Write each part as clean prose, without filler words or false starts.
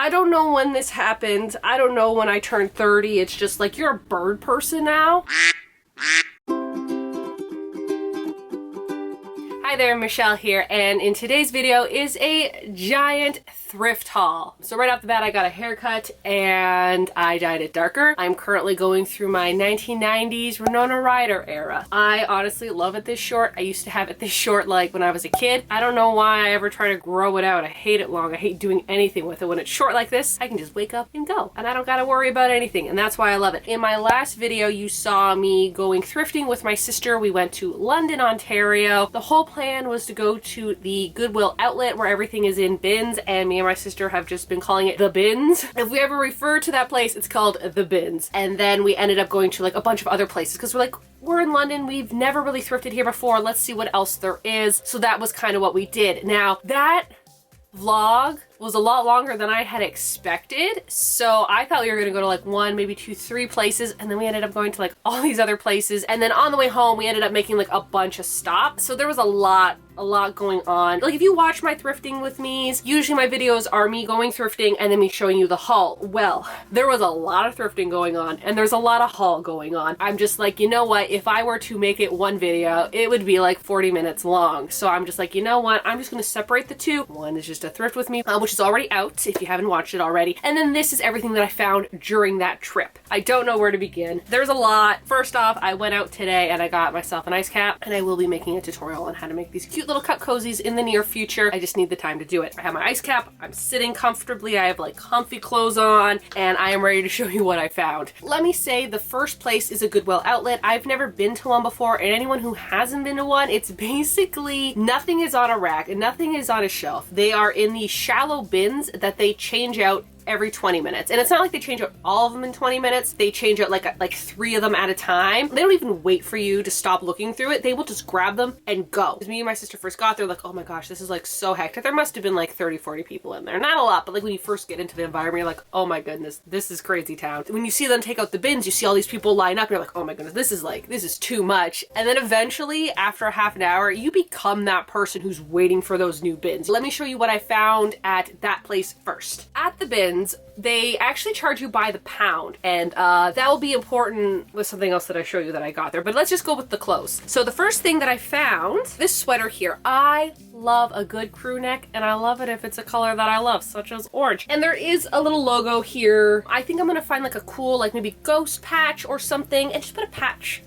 I don't know when this happened. I don't know when I turned 30. It's just like, you're a bird person now. Hi there, Michelle here, and in today's video is a giant thrift haul. So right off the bat, I got a haircut and I dyed it darker. I'm currently going through my 1990s Winona Ryder era. I honestly love it this short. I used to have it this short like when I was a kid. I don't know why I ever try to grow it out. I hate it long. I hate doing anything with it. When it's short like this, I can just wake up and go, and I don't gotta worry about anything, and that's why I love it. In my last video, you saw me going thrifting with my sister. We went to London, Ontario. The whole plan was to go to the Goodwill outlet where everything is in bins, and me and my sister have just been calling it the bins. If we ever refer to that place, it's called the bins. And then we ended up going to like a bunch of other places because we're like, we're in London, we've never really thrifted here before, let's see what else there is. So that was kind of what we did. Now that vlog was a lot longer than I had expected. So I thought we were gonna go to like one, maybe two, three places, and then we ended up going to like all these other places. And then on the way home, we ended up making like a bunch of stops. So there was a lot going on. Like if you watch my thrifting with me's, usually my videos are me going thrifting and then me showing you the haul. Well, there was a lot of thrifting going on and there's a lot of haul going on. I'm just like, you know what? If I were to make it one video, it would be like 40 minutes long. So I'm just like, you know what? I'm just gonna separate the two. One is just a thrift with me, which is already out if you haven't watched it already. And then this is everything that I found during that trip. I don't know where to begin. There's a lot. First off, I went out today and I got myself an ice cap, and I will be making a tutorial on how to make these cute little cup cozies in the near future. I just need the time to do it. I have my ice cap, I'm sitting comfortably, I have like comfy clothes on, and I am ready to show you what I found. Let me say the first place is a Goodwill outlet. I've never been to one before, and anyone who hasn't been to one, it's basically nothing is on a rack and nothing is on a shelf. They are in these shallow bins that they change out every 20 minutes. And it's not like they change out all of them in 20 minutes. They change out like 3 of them at a time. They don't even wait for you to stop looking through it. They will just grab them and go. As me and my sister first got there, like, oh my gosh, this is like so hectic. There must have been like 30, 40 people in there. Not a lot, but like when you first get into the environment, you're like, oh my goodness, this is crazy town. When you see them take out the bins, you see all these people line up, and you're like, oh my goodness, this is too much. And then eventually, after a half an hour, you become that person who's waiting for those new bins. Let me show you what I found at that place first. At the bins, they actually charge you by the pound, and that will be important with something else that I show you that I got there, but let's just go with the clothes. So the first thing that I found, this sweater here. I love a good crew neck, and I love it if it's a color that I love, such as orange. And there is a little logo here. I think I'm gonna find like a cool, like maybe ghost patch or something, and just put a patch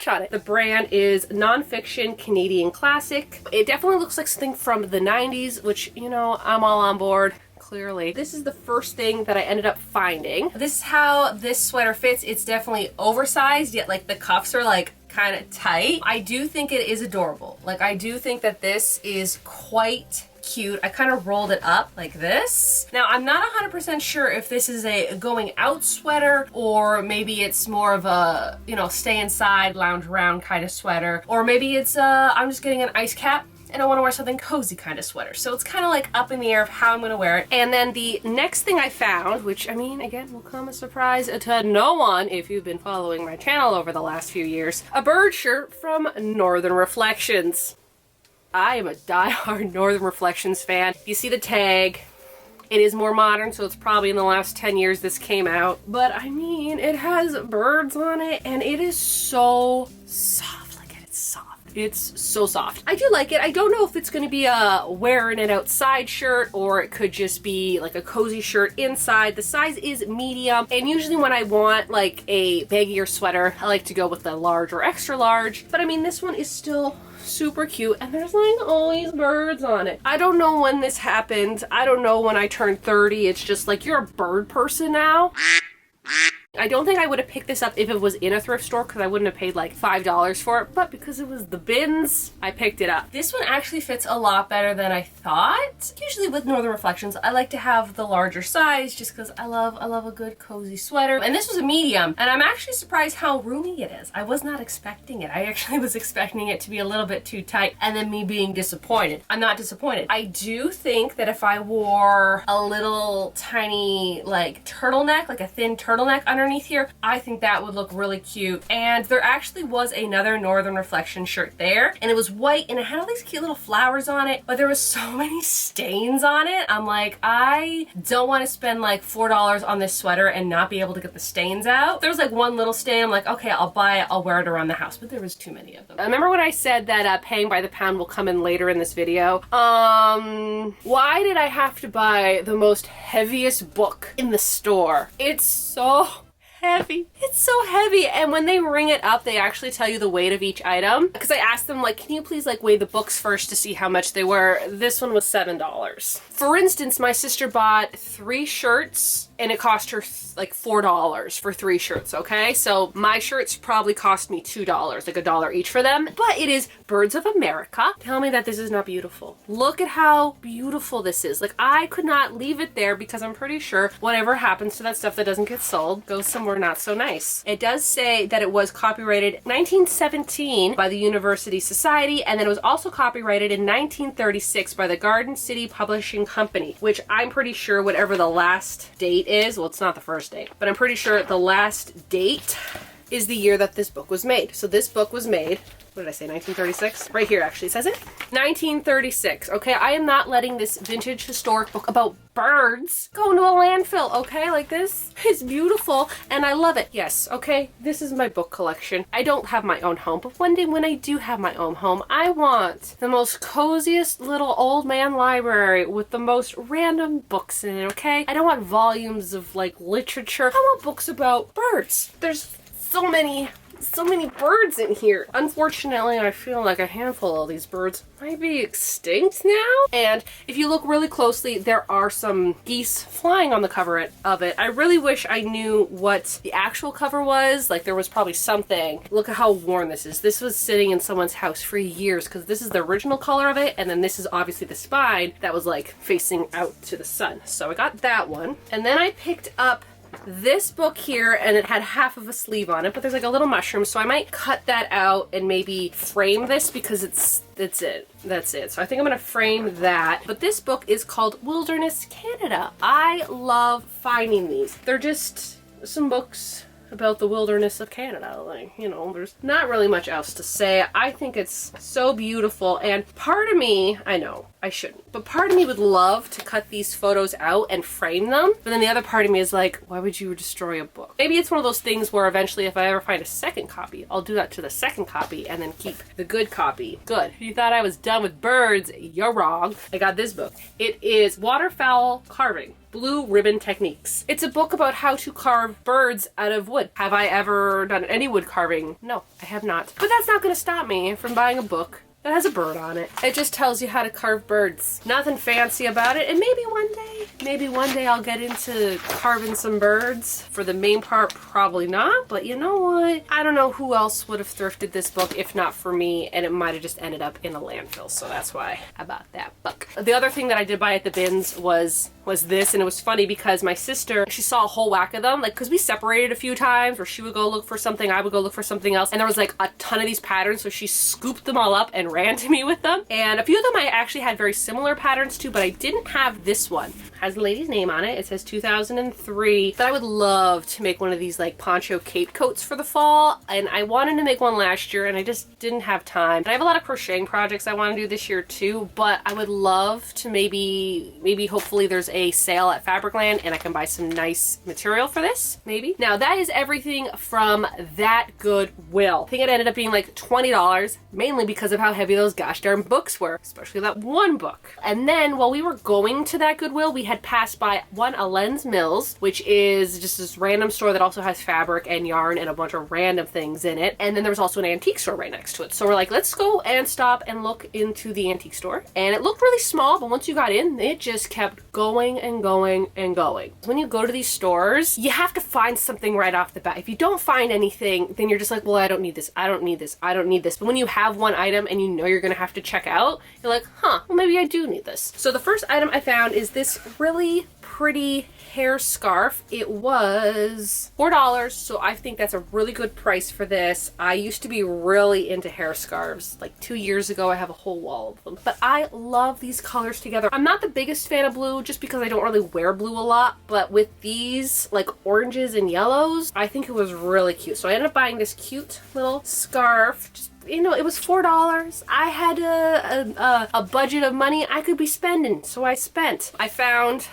on it. The brand is Nonfiction Canadian Classic. It definitely looks like something from the 90s, which, you know, I'm all on board. Clearly. This is the first thing that I ended up finding. This is how this sweater fits. It's definitely oversized, yet like the cuffs are like kind of tight. I do think it is adorable. Like I do think that this is quite cute. I kind of rolled it up like this. Now I'm not 100% sure if this is a going out sweater, or maybe it's more of a, you know, stay inside, lounge around kind of sweater, or maybe it's I'm just getting an ice cap and I want to wear something cozy kind of sweater. So it's kind of like up in the air of how I'm going to wear it. And then the next thing I found, which I mean, again, will come as a surprise to no one if you've been following my channel over the last few years, a bird shirt from Northern Reflections. I am a diehard Northern Reflections fan. You see the tag. It is more modern, so it's probably in the last 10 years this came out. But I mean, it has birds on it, and it is so soft. It's so soft. I do like it. I don't know if it's going to be a wearing it outside shirt, or it could just be like a cozy shirt inside. The size is medium, and usually when I want like a baggier sweater, I like to go with the large or extra large. But I mean, this one is still super cute, and there's like all these birds on it. I don't know when this happened. I don't know when I turned 30. It's just like, you're a bird person now. I don't think I would have picked this up if it was in a thrift store, because I wouldn't have paid like $5 for it, but because it was the bins, I picked it up. This one actually fits a lot better than I thought. Usually with Northern Reflections, I like to have the larger size just because I love a good cozy sweater. And this was a medium, and I'm actually surprised how roomy it is. I was not expecting it. I actually was expecting it to be a little bit too tight, and then me being disappointed. I'm not disappointed. I do think that if I wore a little tiny like turtleneck, like a thin turtleneck under underneath here. I think that would look really cute. And there actually was another Northern Reflection shirt there, and it was white and it had all these cute little flowers on it, but there was so many stains on it. I'm like, I don't want to spend like $4 on this sweater and not be able to get the stains out. There was like one little stain. I'm like, okay, I'll buy it, I'll wear it around the house, but there was too many of them. Remember when I said that paying by the pound will come in later in this video? Why did I have to buy the most heaviest book in the store? It's so heavy. It's so heavy, and when they ring it up, they actually tell you the weight of each item. Because I asked them, like, can you please like weigh the books first to see how much they were? This one was $7. For instance, my sister bought 3 shirts and it cost her like $4 for 3 shirts, okay? So my shirts probably cost me $2, like $1 each for them. But it is Birds of America. Tell me that this is not beautiful. Look at how beautiful this is. Like, I could not leave it there because I'm pretty sure whatever happens to that stuff that doesn't get sold goes somewhere not so nice. It does say that it was copyrighted 1917 by the University Society, and then it was also copyrighted in 1936 by the Garden City Publishing Company, which I'm pretty sure whatever the last date is, well, it's not the first date, but I'm pretty sure the last date is the year that this book was made. So this book was made, what did I say, 1936? Right here actually says it. 1936, okay? I am not letting this vintage historic book about birds go into a landfill, okay? Like, this is beautiful and I love it. Yes, okay? This is my book collection. I don't have my own home, but one day when I do have my own home, I want the most coziest little old man library with the most random books in it, okay? I don't want volumes of like literature. I want books about birds. There's so many birds in here. Unfortunately, I feel like a handful of these birds might be extinct now. And if you look really closely, there are some geese flying on the cover of it. I really wish I knew what the actual cover was. Like, there was probably something. Look at how worn this is. This was sitting in someone's house for years because this is the original color of it, and then this is obviously the spine that was like facing out to the sun. So I got that one. And then I picked up this book here, and it had half of a sleeve on it, but there's like a little mushroom, so I might cut that out and maybe frame this because that's it. So I think I'm gonna frame that. But this book is called Wilderness Canada. I love finding these. They're just some books about the wilderness of Canada. Like, you know, there's not really much else to say. I think it's so beautiful, and part of me, I know I shouldn't, but part of me would love to cut these photos out and frame them, but then the other part of me is like, why would you destroy a book? Maybe it's one of those things where eventually if I ever find a second copy, I'll do that to the second copy and then keep the good copy. Good. If you thought I was done with birds, you're wrong. I got this book. It is Waterfowl Carving, Blue Ribbon Techniques. It's a book about how to carve birds out of wood. Have I ever done any wood carving? No, I have not. But that's not gonna stop me from buying a book that has a bird on it. It just tells you how to carve birds. Nothing fancy about it, and maybe one day I'll get into carving some birds. For the main part, probably not, but you know what? I don't know who else would have thrifted this book if not for me, and it might have just ended up in a landfill, so that's why I bought that book. The other thing that I did buy at the bins was this, and it was funny because my sister, she saw a whole whack of them, like, because we separated a few times where she would go look for something, I would go look for something else, and there was like a ton of these patterns, so she scooped them all up and ran to me with them. And a few of them I actually had very similar patterns to, but I didn't have this one. It has the lady's name on it. It says 2003. But I would love to make one of these like poncho cape coats for the fall, and I wanted to make one last year and I just didn't have time. And I have a lot of crocheting projects I want to do this year too, but I would love to maybe hopefully there's a sale at Fabricland and I can buy some nice material for this, maybe. Now that is everything from that Goodwill. I think it ended up being like $20, mainly because of how heavy those gosh darn books were, especially that one book. And then while we were going to that Goodwill, we had passed by a Lens Mills, which is just this random store that also has fabric and yarn and a bunch of random things in it. And then there was also an antique store right next to it. So we're like, let's go and stop and look into the antique store. And it looked really small, but once you got in, it just kept going and going and going. When you go to these stores, you have to find something right off the bat. If you don't find anything, then you're just like, well, I don't need this, I don't need this, I don't need this. But when you have one item and you know you're gonna have to check out, you're like, huh, well, maybe I do need this. So the first item I found is this really pretty hair scarf. It was $4, so I think that's a really good price for this. I used to be really into hair scarves. Like 2 years ago, I have a whole wall of them. But I love these colors together. I'm not the biggest fan of blue just because because I don't really wear blue a lot, but with these like oranges and yellows, I think it was really cute. So I ended up buying this cute little scarf. Just, you know, it was $4. I had a budget of money I could be spending, so I spent. I found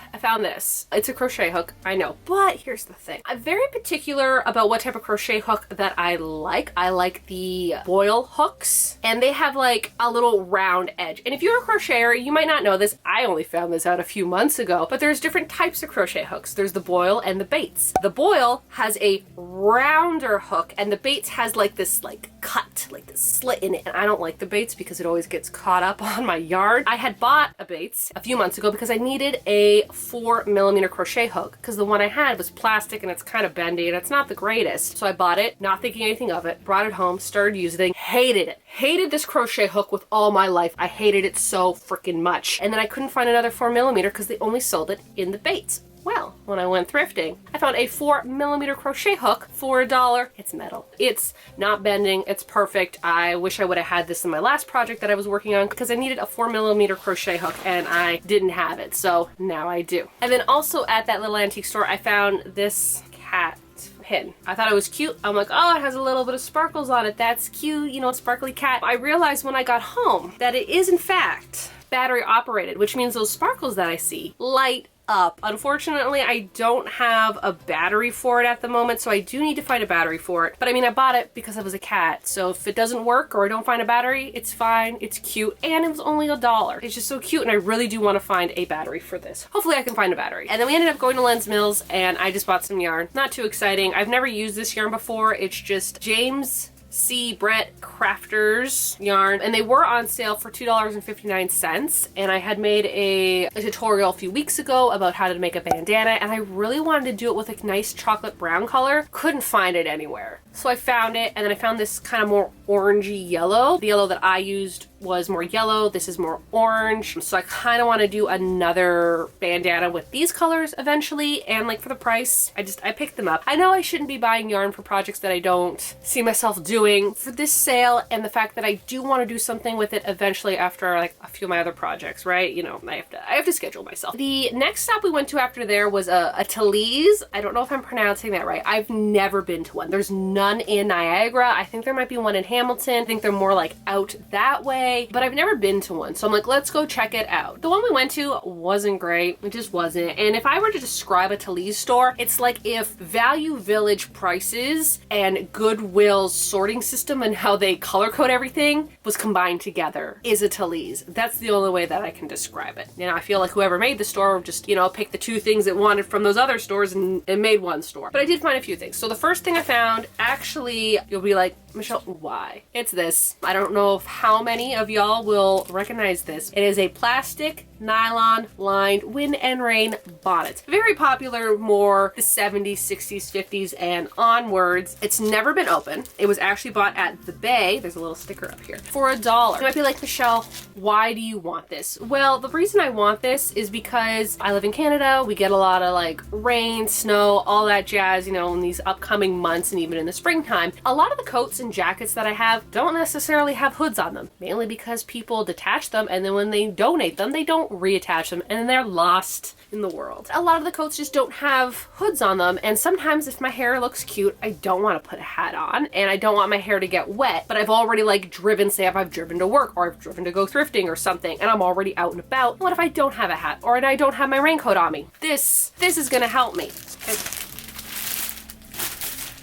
this. It's a crochet hook, I know, but here's the thing. I'm very particular about what type of crochet hook that I like. I like the boil hooks, and they have like a little round edge. And if you're a crocheter, you might not know this. I only found this out a few months ago, but there's different types of crochet hooks. There's the boil and the Bates. The boil has a rounder hook, and the Bates has like this like cut, like this slit in it, and I don't like the Bates because it always gets caught up on my yarn. I had bought a Bates a few months ago because I needed a 4mm crochet hook because the one I had was plastic and it's kind of bendy and it's not the greatest. So I bought it, not thinking anything of it, brought it home, started using it, hated it. Hated this crochet hook with all my life. I hated it so freaking much. And then I couldn't find another 4mm because they only sold it in the Bates. Well, when I went thrifting, I found a 4mm crochet hook for $1. It's metal. It's not bending. It's perfect. I wish I would have had this in my last project that I was working on because I needed a 4mm crochet hook and I didn't have it. So now I do. And then also at that little antique store, I found this cat pin. I thought it was cute. I'm like, oh, it has a little bit of sparkles on it. That's cute, you know, sparkly cat. I realized when I got home that it is in fact battery operated, which means those sparkles that I see light up. Unfortunately, I don't have a battery for it at the moment, so I do need to find a battery for it. But I mean, I bought it because it was a cat, so if it doesn't work or I don't find a battery, it's fine. It's cute, and it was only $1. It's just so cute, and I really do want to find a battery for this. Hopefully I can find a battery. And then we ended up going to Len's Mills, and I just bought some yarn. Not too exciting. I've never used this yarn before. It's just James C. Brett Crafters yarn, and they were on sale for $2.59, and I had made a tutorial a few weeks ago about how to make a bandana, and I really wanted to do it with a nice chocolate brown color. Couldn't find it anywhere. So I found it, and then I found this kind of more orangey yellow. The yellow that I used was more yellow. This is more orange. So I kind of want to do another bandana with these colors eventually, and like for the price, I picked them up. I know I shouldn't be buying yarn for projects that I don't see myself doing. For this sale and the fact that I do want to do something with it eventually after like a few of my other projects, right? You know, I have to schedule myself. The next stop we went to after there was a Tillys. I don't know if I'm pronouncing that right. I've never been to one. There's none in Niagara. I think there might be one in Hamilton. I think they're more like out that way, but I've never been to one. So I'm like, let's go check it out. The one we went to wasn't great. It just wasn't. And if I were to describe a Tillys store, it's like if Value Village prices and Goodwill's sorting system and how they color code everything was combined together is a Tillys. That's the only way that I can describe it. You know, I feel like whoever made the store just, you know, picked the two things it wanted from those other stores and made one store. But I did find a few things. So the first thing I found, actually, you'll be like, Michelle, why? It's this. I don't know if how many of y'all will recognize this. It is a plastic nylon lined wind and rain bonnet. Very popular more the 70s, 60s, 50s, and onwards. It's never been opened. It was actually bought at the Bay. There's a little sticker up here for $1. You might be like, Michelle, why do you want this? Well, the reason I want this is because I live in Canada. We get a lot of like rain, snow, all that jazz, you know, in these upcoming months and even in the springtime. A lot of the coats and jackets that I have don't necessarily have hoods on them, mainly because people detach them and then when they donate them, they don't reattach them and then they're lost in the world. A lot of the coats just don't have hoods on them, and sometimes if my hair looks cute, I don't want to put a hat on and I don't want my hair to get wet, but I've already like driven, say if I've driven to work or I've driven to go thrifting or something and I'm already out and about. What if I don't have a hat or I don't have my raincoat on me? This is gonna help me. Okay.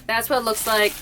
That's what it looks like.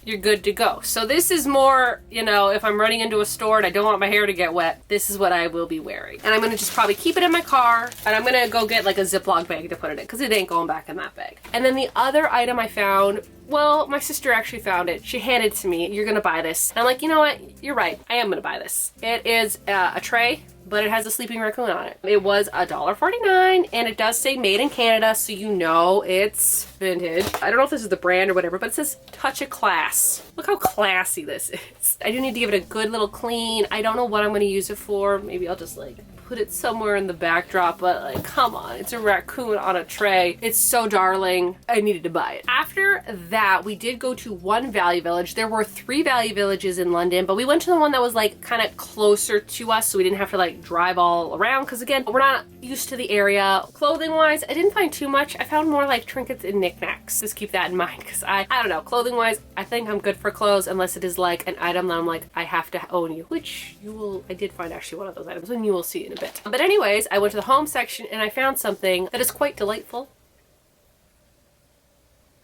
You're good to go. So this is more, you know, if I'm running into a store and I don't want my hair to get wet, this is what I will be wearing. And I'm gonna just probably keep it in my car, and I'm gonna go get like a Ziploc bag to put it in because it ain't going back in that bag. And then the other item I found, well, my sister actually found it. She handed it to me. You're gonna buy this. And I'm like, you know what? You're right. I am gonna buy this. It is a tray, but it has a sleeping raccoon on it. It was $1.49 and it does say made in Canada, so you know it's vintage. I don't know if this is the brand or whatever, but it says touch of class. Look how classy this is. I do need to give it a good little clean. I don't know what I'm gonna use it for. Maybe I'll just like put it somewhere in the backdrop, but like, come on, it's a raccoon on a tray. It's so darling. I needed to buy it. After that, we did go to one value village. There were 3 value villages in London, but we went to the one that was like kind of closer to us, so we didn't have to like drive all around, because again, we're not used to the area. Clothing wise, I didn't find too much. I found more like trinkets and knickknacks. Just keep that in mind, because I don't know, clothing wise, I think I'm good for clothes unless it is like an item that I'm like, I have to own you, which you will. I did find actually one of those items, and you will see in a bit. But anyways, I went to the home section and I found something that is quite delightful.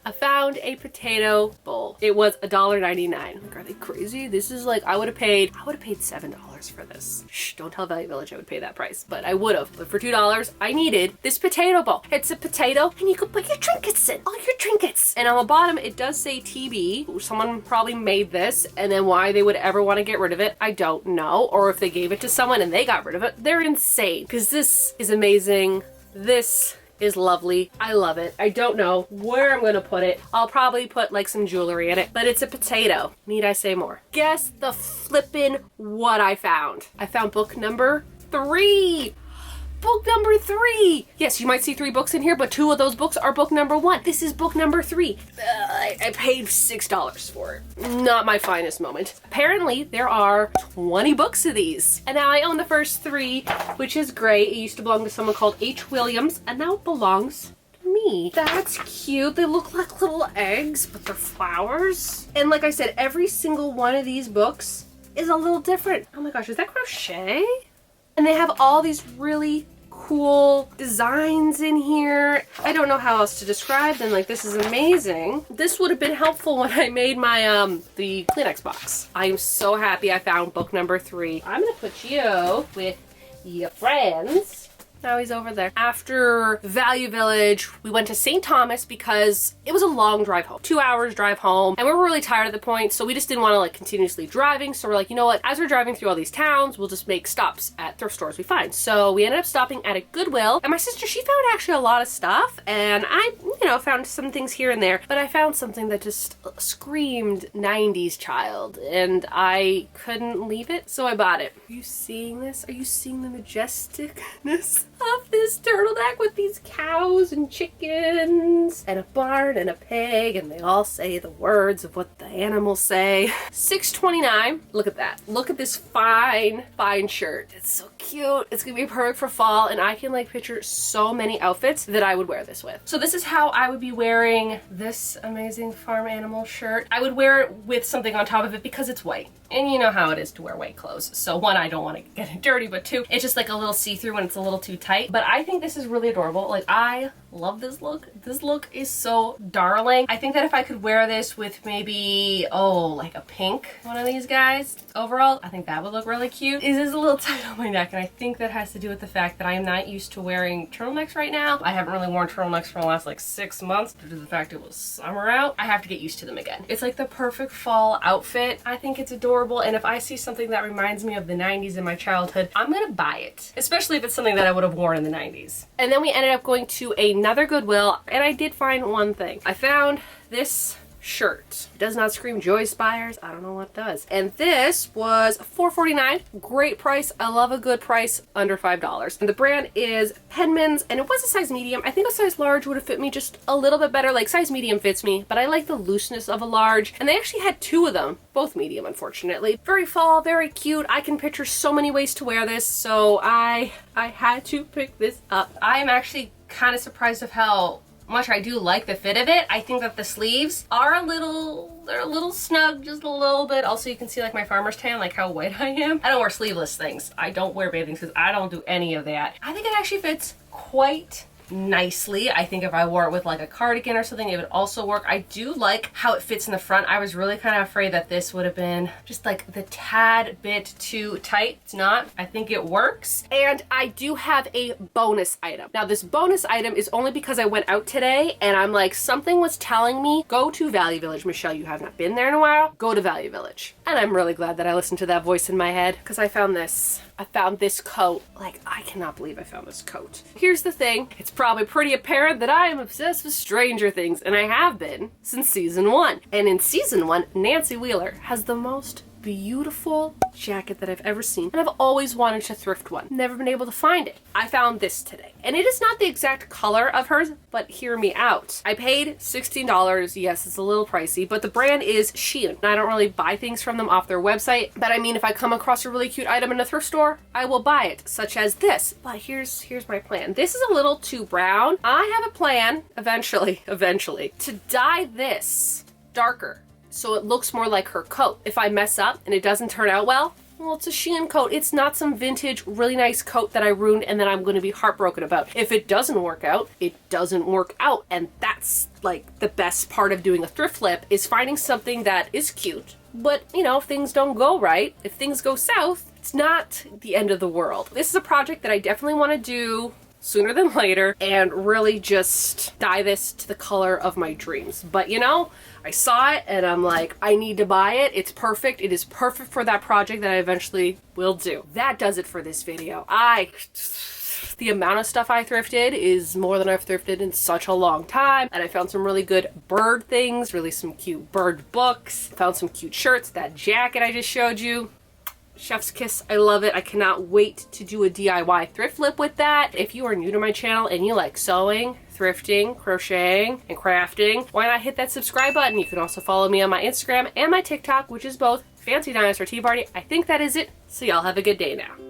I found a potato bowl. It was $1.99. Like, are they crazy? This is like, I would have paid $7 for this. Shh, don't tell Value Village I would pay that price, but I would have. But for $2, I needed this potato bowl. It's a potato and you can put your trinkets in, all your trinkets. And on the bottom, it does say TB. Someone probably made this, and then why they would ever want to get rid of it, I don't know. Or if they gave it to someone and they got rid of it, they're insane. Because this is amazing. This is lovely. I love it. I don't know where I'm gonna put it. I'll probably put like some jewelry in it, but it's a potato. Need I say more? Guess the flippin' what I found. I found book number 3. Book number 3. Yes, you might see 3 books in here, but 2 of those books are book number 1. This is book number 3. I paid $6 for it. Not my finest moment. Apparently, there are 20 books of these. And now I own the first 3, which is great. It used to belong to someone called H. Williams, and now it belongs to me. That's cute. They look like little eggs, but they're flowers. And like I said, every single one of these books is a little different. Oh my gosh, is that crochet? And they have all these really cool designs in here. I don't know how else to describe them. Like, this is amazing. This would have been helpful when I made my the Kleenex box. I am so happy I found book number 3. I'm gonna put you with your friends. Now he's over there. After Value Village, we went to St. Thomas because it was a long drive home. 2 hours drive home. And we were really tired at the point, so we just didn't want to like continuously driving. So we're like, you know what? As we're driving through all these towns, we'll just make stops at thrift stores we find. So we ended up stopping at a Goodwill. And my sister, she found actually a lot of stuff. And I, you know, found some things here and there. But I found something that just screamed 90s child. And I couldn't leave it, so I bought it. Are you seeing this? Are you seeing the majesticness of this turtleneck with these cows and chickens and a barn and a pig, and they all say the words of what the animals say. $6.29. Look at that. Look at this fine shirt. It's so cute. It's gonna be perfect for fall, and I can like picture so many outfits that I would wear this with. So this is how I would be wearing this amazing farm animal shirt. I would wear it with something on top of it because it's white. And you know how it is to wear white clothes. So 1, I don't want to get it dirty, but 2, it's just like a little see-through and it's a little too tight. But I think this is really adorable. Like, I love this look. This look is so darling. I think that if I could wear this with maybe, like a pink one of these guys overall, I think that would look really cute. It is a little tight on my neck, and I think that has to do with the fact that I am not used to wearing turtlenecks right now. I haven't really worn turtlenecks for the last like 6 months due to the fact it was summer out. I have to get used to them again. It's like the perfect fall outfit. I think it's adorable. And if I see something that reminds me of the 90s in my childhood, I'm gonna buy it. Especially if it's something that I would have worn in the 90s. And then we ended up going to another Goodwill, and I did find one thing. I found this shirt. It does not scream joy spires. I don't know what does. And this was $4.49. Great price. I love a good price under $5. And the brand is Penman's, and it was a size medium. I think a size large would have fit me just a little bit better. Like, size medium fits me, but I like the looseness of a large. And they actually had 2 of them, both medium, unfortunately. Very fall, very cute. I can picture so many ways to wear this, so I had to pick this up. I'm actually kind of surprised of how much I do like the fit of it. I think that the sleeves are they're a little snug, just a little bit. Also, you can see like my farmer's tan, like how white I am. I don't wear sleeveless things. I don't wear bathing suits. I don't do any of that. I think it actually fits quite nicely. I think if I wore it with like a cardigan or something, it would also work. I do like how it fits in the front. I was really kind of afraid that this would have been just like the tad bit too tight. It's not. I think it works. And I do have a bonus item. Now, this bonus item is only because I went out today and I'm like, something was telling me, go to Value Village. Michelle, you have not been there in a while. Go to Value Village. And I'm really glad that I listened to that voice in my head, because I found this. I found this coat. Like, I cannot believe I found this coat. Here's the thing. It's probably pretty apparent that I am obsessed with Stranger Things, and I have been since season 1. And in season 1, Nancy Wheeler has the most beautiful jacket that I've ever seen, and I've always wanted to thrift one. Never been able to find it. I found this today, and it is not the exact color of hers, but hear me out. I paid $16. Yes, it's a little pricey, but the brand is Shein. I don't really buy things from them off their website, but I mean, if I come across a really cute item in a thrift store, I will buy it, such as this. But here's my plan. This is a little too brown. I have a plan, eventually, to dye this darker so it looks more like her coat. If I mess up and it doesn't turn out well, it's a Shein coat. It's not some vintage, really nice coat that I ruined and that I'm going to be heartbroken about. If it doesn't work out, it doesn't work out. And that's like the best part of doing a thrift flip, is finding something that is cute. But, you know, if things don't go right, if things go south, it's not the end of the world. This is a project that I definitely want to do sooner than later and really just dye this to the color of my dreams. But you know, I saw it and I'm like, I need to buy it. It's perfect. It is perfect for that project that I eventually will do. That does it for this video. The amount of stuff I thrifted is more than I've thrifted in such a long time. And I found some really good bird things, really some cute bird books. Found some cute shirts, that jacket I just showed you. Chef's kiss, I love it. I cannot wait to do a DIY thrift flip with that. If you are new to my channel and you like sewing, thrifting, crocheting, and crafting, why not hit that subscribe button? You can also follow me on my Instagram and my TikTok, which is both Fancy Dinosaur Tea Party. I think that is it. So y'all have a good day now.